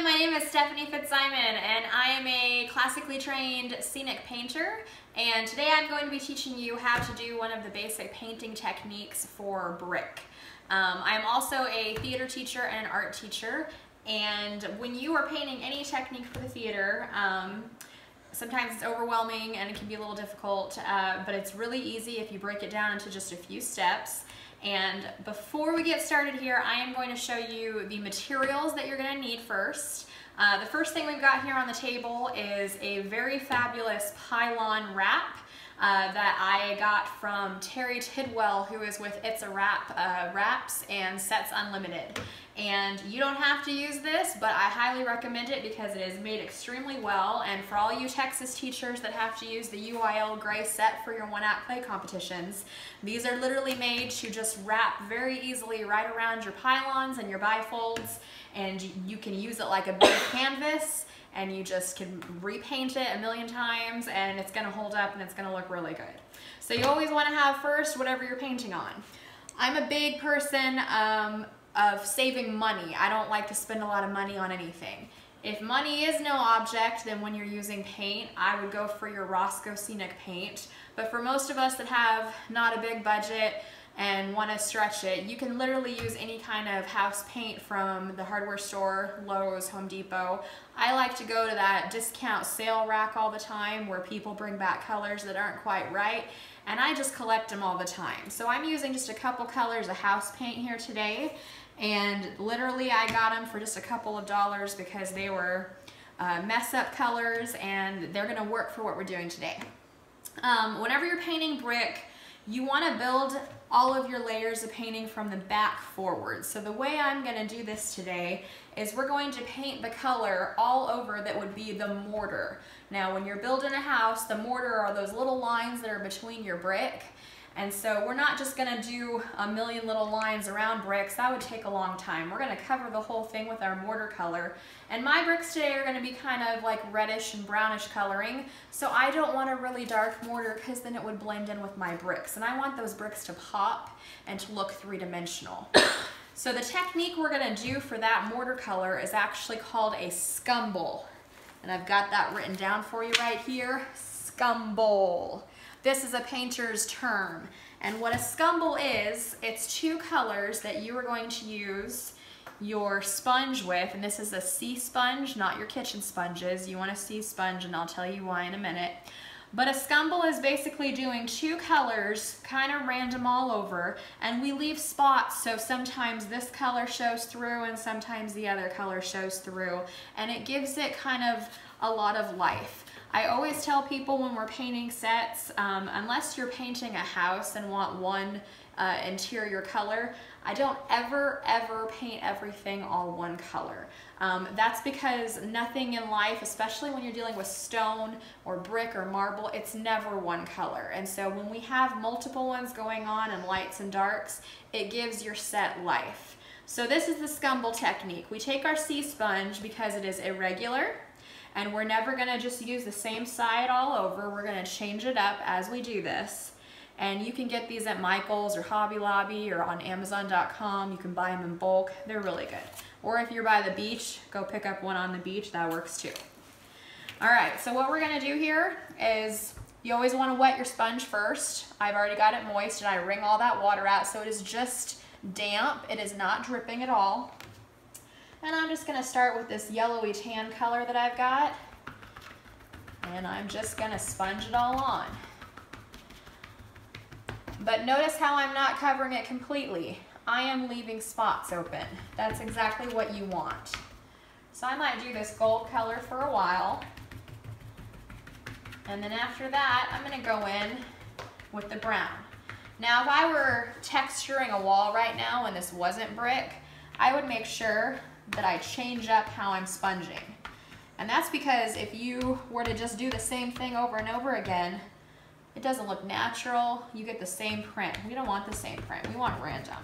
Hi, my name is Stephanie Fitzsimon and I am a classically trained scenic painter, and today I'm going to be teaching you how to do one of the basic painting techniques for brick. I am also a theater teacher and an art teacher, and when you are painting any technique for the theater, sometimes it's overwhelming and it can be a little difficult, but it's really easy if you break it down into just a few steps. And before we get started here, I am going to show you the materials that you're going to need first. The first thing we've got here on the table is a very fabulous pylon wrap that I got from Terry Tidwell, who is with It's a Wrap Wraps and Sets Unlimited. And you don't have to use this, but I highly recommend it because it is made extremely well. And for all you Texas teachers that have to use the UIL gray set for your one-act play competitions, these are literally made to just wrap very easily right around your pylons and your bifolds, and you can use it like a big canvas, and you just can repaint it a million times and it's gonna hold up and it's gonna look really good. So you always wanna have first whatever you're painting on. I'm a big person of saving money. I don't like to spend a lot of money on anything. If money is no object, then when you're using paint, I would go for your Roscoe Scenic paint. But for most of us that have not a big budget and want to stretch it, you can literally use any kind of house paint from the hardware store, Lowe's, Home Depot. I like to go to that discount sale rack all the time where people bring back colors that aren't quite right, and I just collect them all the time. So I'm using just a couple colors of house paint here today, and literally I got them for just a couple of dollars because they were mess up colors and they're gonna work for what we're doing today. Whenever you're painting brick, you want to build all of your layers of painting from the back forward. So the way I'm going to do this today is we're going to paint the color all over that would be the mortar. Now when you're building a house, the mortar are those little lines that are between your brick. And so we're not just going to do a million little lines around bricks. That would take a long time. We're going to cover the whole thing with our mortar color. And my bricks today are going to be kind of like reddish and brownish coloring. So I don't want a really dark mortar because then it would blend in with my bricks. And I want those bricks to pop and to look three-dimensional. So the technique we're going to do for that mortar color is actually called a scumble. And I've got that written down for you right here. Scumble. This is a painter's term, and what a scumble is, it's two colors that you are going to use your sponge with, and this is a sea sponge, not your kitchen sponges. You want a sea sponge, and I'll tell you why in a minute. But a scumble is basically doing two colors, kind of random all over, and we leave spots, so sometimes this color shows through and sometimes the other color shows through, and it gives it kind of a lot of life. I always tell people when we're painting sets, unless you're painting a house and want one interior color, I don't ever paint everything all one color. That's because nothing in life, especially when you're dealing with stone or brick or marble, it's never one color. And so when we have multiple ones going on and lights and darks, it gives your set life. So this is the scumble technique. We take our sea sponge because it is irregular, and we're never gonna just use the same side all over. We're gonna change it up as we do this. And you can get these at Michael's or Hobby Lobby or on Amazon.com. You can buy them in bulk. They're really good. Or if you're by the beach, go pick up one on the beach. That works too. All right, so what we're gonna do here is you always wanna wet your sponge first. I've already got it moist and I wring all that water out so it is just damp. It is not dripping at all. And I'm just gonna start with this yellowy tan color that I've got. And I'm just gonna sponge it all on. But notice how I'm not covering it completely. I am leaving spots open. That's exactly what you want. So I might do this gold color for a while. And then after that, I'm gonna go in with the brown. Now if I were texturing a wall right now and this wasn't brick, I would make sure that I change up how I'm sponging. And that's because if you were to just do the same thing over and over again, it doesn't look natural. You get the same print. We don't want the same print. We want random.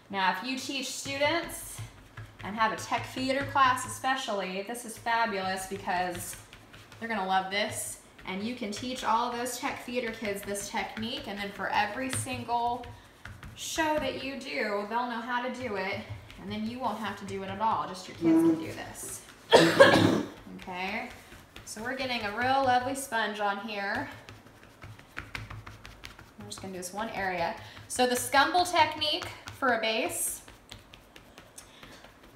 Now, if you teach students and have a tech theater class especially, this is fabulous because they're gonna love this. And you can teach all of those tech theater kids this technique, and then for every single show that you do, they'll know how to do it, And then you won't have to do it at all, just your kids can do this. Okay, so we're getting a real lovely sponge on here. I'm just gonna do this one area. So the scumble technique for a base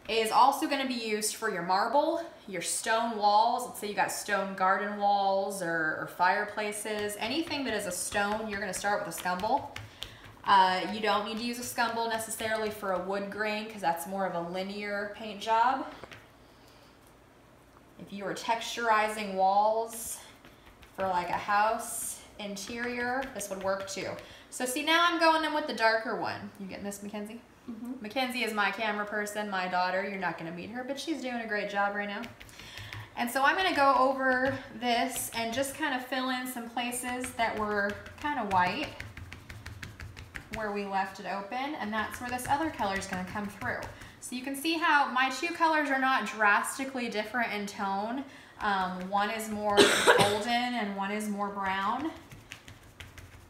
is also gonna be used for your marble, your stone walls. Let's say you got stone garden walls or fireplaces. Anything that is a stone, you're gonna start with a scumble. You don't need to use a scumble necessarily for a wood grain because that's more of a linear paint job. If you were texturizing walls for like a house interior, this would work too. So see, now I'm going in with the darker one. You getting this, Mackenzie? Mm-hmm. Mackenzie is my camera person, my daughter. You're not gonna meet her, but she's doing a great job right now. And so I'm gonna go over this and just kind of fill in some places that were kind of white where we left it open, and that's where this other color is gonna come through. So you can see how my two colors are not drastically different in tone. One is more golden and one is more brown.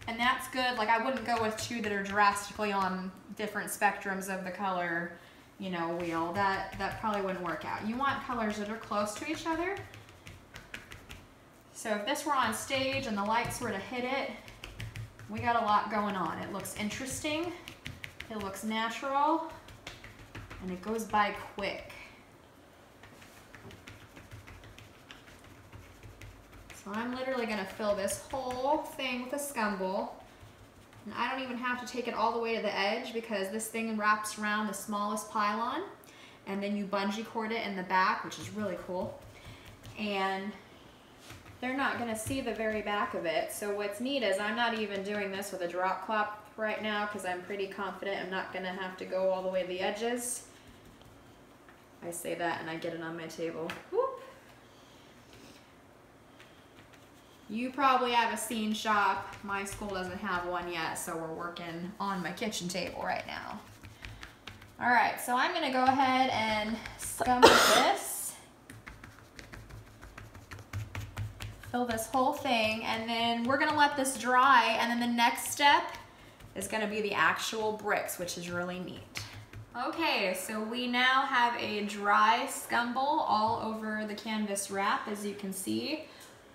And that's good. Like, I wouldn't go with two that are drastically on different spectrums of the color, you know, wheel. That probably wouldn't work out. You want colors that are close to each other. So if this were on stage and the lights were to hit it, we got a lot going on. It looks interesting, it looks natural, and it goes by quick. So I'm literally gonna fill this whole thing with a scumble. And I don't even have to take it all the way to the edge because this thing wraps around the smallest pylon, and then you bungee cord it in the back, which is really cool. And they're not gonna see the very back of it. So what's neat is I'm not even doing this with a drop cloth right now because I'm pretty confident I'm not gonna have to go all the way to the edges. I say that and I get it on my table. Whoop. You probably have a scene shop. My school doesn't have one yet, so we're working on my kitchen table right now. All right, so I'm gonna go ahead and scum this. Fill this whole thing, and then we're gonna let this dry, and then the next step is gonna be the actual bricks, which is really neat. Okay, so we now have a dry scumble all over the canvas wrap, as you can see.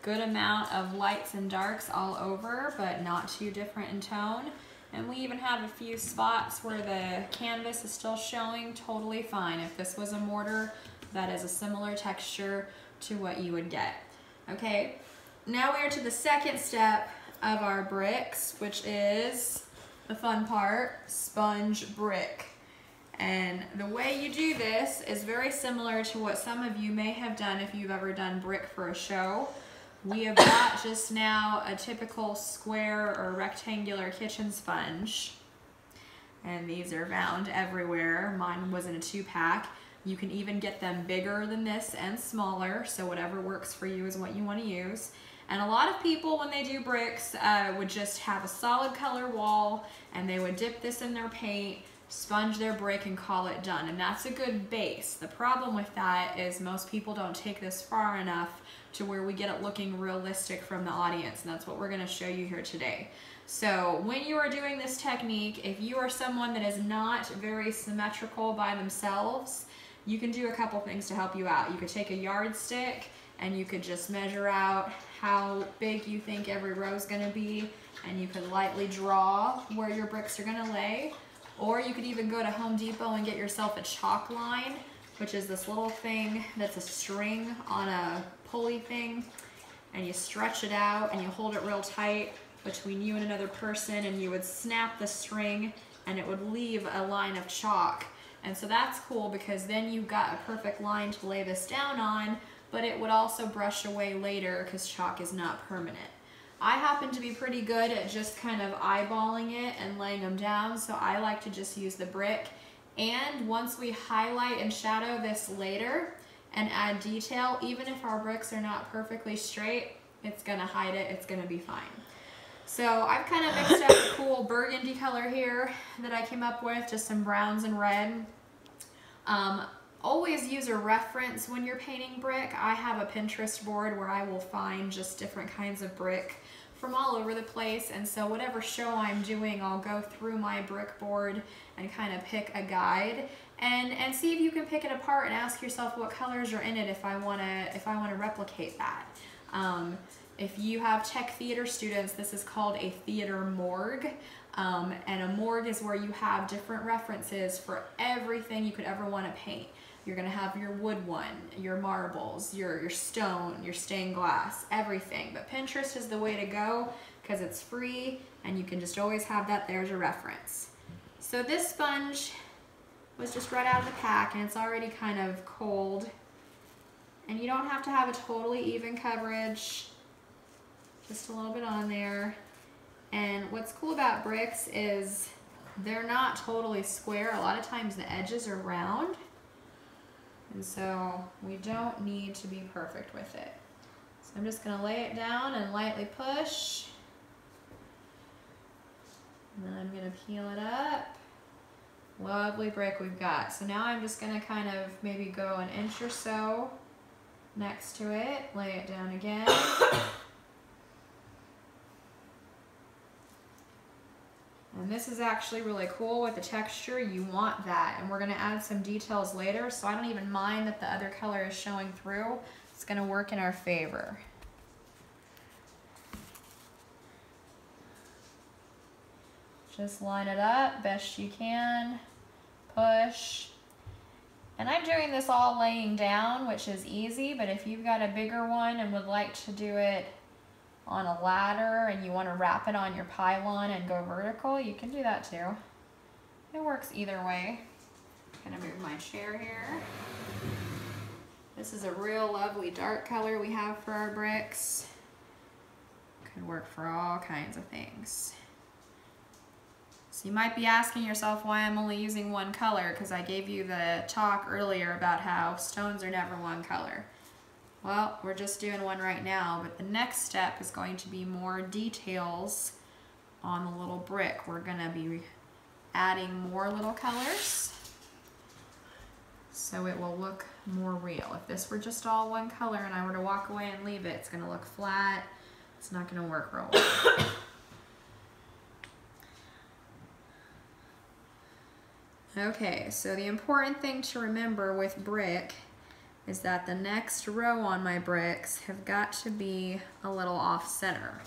Good amount of lights and darks all over, but not too different in tone. And we even have a few spots where the canvas is still showing totally fine. If this was a mortar, that is a similar texture to what you would get. Okay, now we are to the second step of our bricks, which is the fun part, sponge brick. And the way you do this is very similar to what some of you may have done if you've ever done brick for a show. We have got just now a typical square or rectangular kitchen sponge. And these are found everywhere. Mine was in a 2-pack. You can even get them bigger than this and smaller, so whatever works for you is what you want to use. And a lot of people, when they do bricks, would just have a solid color wall, and they would dip this in their paint, sponge their brick, and call it done. And that's a good base. The problem with that is most people don't take this far enough to where we get it looking realistic from the audience, and that's what we're going to show you here today. So when you are doing this technique, if you are someone that is not very symmetrical by themselves, you can do a couple things to help you out. You could take a yardstick and you could just measure out how big you think every row is going to be, and you could lightly draw where your bricks are going to lay. Or you could even go to Home Depot and get yourself a chalk line, which is this little thing that's a string on a pulley thing, and you stretch it out and you hold it real tight between you and another person, and you would snap the string and it would leave a line of chalk. And so that's cool because then you've got a perfect line to lay this down on, but it would also brush away later because chalk is not permanent. I happen to be pretty good at just kind of eyeballing it and laying them down, so I like to just use the brick. And once we highlight and shadow this later and add detail, even if our bricks are not perfectly straight, it's gonna hide it, it's gonna be fine. So I've kind of mixed up a cool burgundy color here that I came up with, just some browns and red. Always use a reference when you're painting brick. I have a Pinterest board where I will find just different kinds of brick from all over the place, and so whatever show I'm doing, I'll go through my brick board and kind of pick a guide, and see if you can pick it apart and ask yourself what colors are in it if I want to replicate that. If you have tech theater students, this is called a theater morgue. And a morgue is where you have different references for everything you could ever want to paint. You're going to have your wood one, your marbles, your stone, your stained glass, everything. But Pinterest is the way to go because it's free and you can just always have that there as a reference. So this sponge was just right out of the pack and it's already kind of cold. And you don't have to have a totally even coverage, just a little bit on there. And what's cool about bricks is they're not totally square. A lot of times the edges are round. And so we don't need to be perfect with it. So I'm just gonna lay it down and lightly push. And then I'm gonna peel it up. Lovely brick we've got. So now I'm just gonna kind of maybe go an inch or so next to it, lay it down again. And this is actually really cool with the texture. You want that. And we're gonna add some details later, so I don't even mind that the other color is showing through. It's gonna work in our favor. Just line it up best you can, push. And I'm doing this all laying down, which is easy, but if you've got a bigger one and would like to do it on a ladder and you want to wrap it on your pylon and go vertical, you can do that too. It works either way. I'm gonna move my chair here. This is a real lovely dark color we have for our bricks. Could work for all kinds of things. So you might be asking yourself why I'm only using one color, because I gave you the talk earlier about how stones are never one color. Well, we're just doing one right now, but the next step is going to be more details on the little brick. We're gonna be adding more little colors so it will look more real. If this were just all one color and I were to walk away and leave it, it's gonna look flat. It's not gonna work real well. Okay, so the important thing to remember with brick is that the next row on my bricks have got to be a little off center.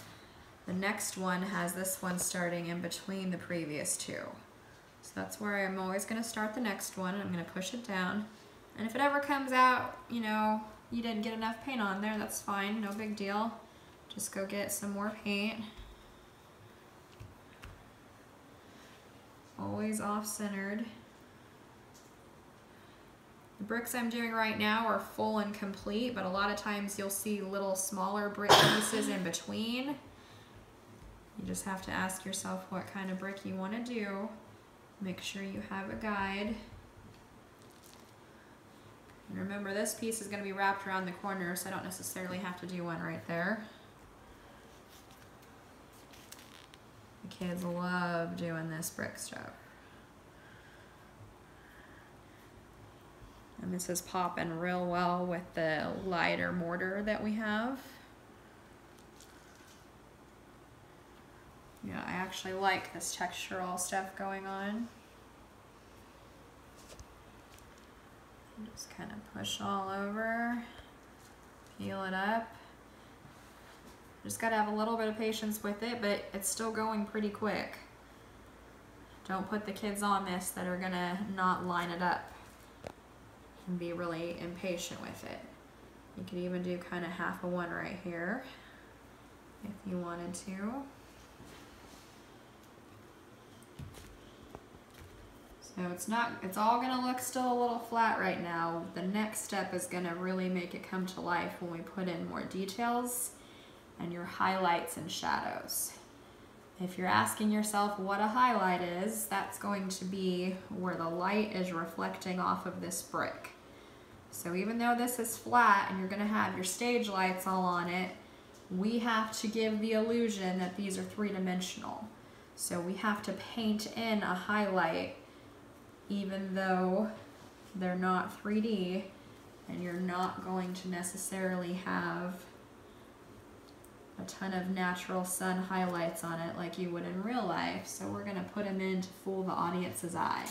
The next one has this one starting in between the previous two. So that's where I'm always gonna start the next one, and I'm gonna push it down. And if it ever comes out, you know, you didn't get enough paint on there, that's fine, no big deal. Just go get some more paint. Always off-centered. The bricks I'm doing right now are full and complete, but a lot of times you'll see little smaller brick pieces in between. You just have to ask yourself what kind of brick you want to do. Make sure you have a guide. And remember, this piece is going to be wrapped around the corner, so I don't necessarily have to do one right there. The kids love doing this brick stuff. And this is popping real well with the lighter mortar that we have. Yeah, I actually like this textural stuff going on. Just kind of push all over, peel it up. Just gotta have a little bit of patience with it, but it's still going pretty quick. Don't put the kids on this that are gonna not line it up and be really impatient with it. You could even do kind of half a one right here if you wanted to. So it's all gonna look still a little flat right now. The next step is gonna really make it come to life when we put in more details and your highlights and shadows. If you're asking yourself what a highlight is, that's going to be where the light is reflecting off of this brick. So even though this is flat and you're gonna have your stage lights all on it, we have to give the illusion that these are three-dimensional. So we have to paint in a highlight even though they're not 3D, and you're not going to necessarily have a ton of natural sun highlights on it like you would in real life. So we're gonna put them in to fool the audience's eye.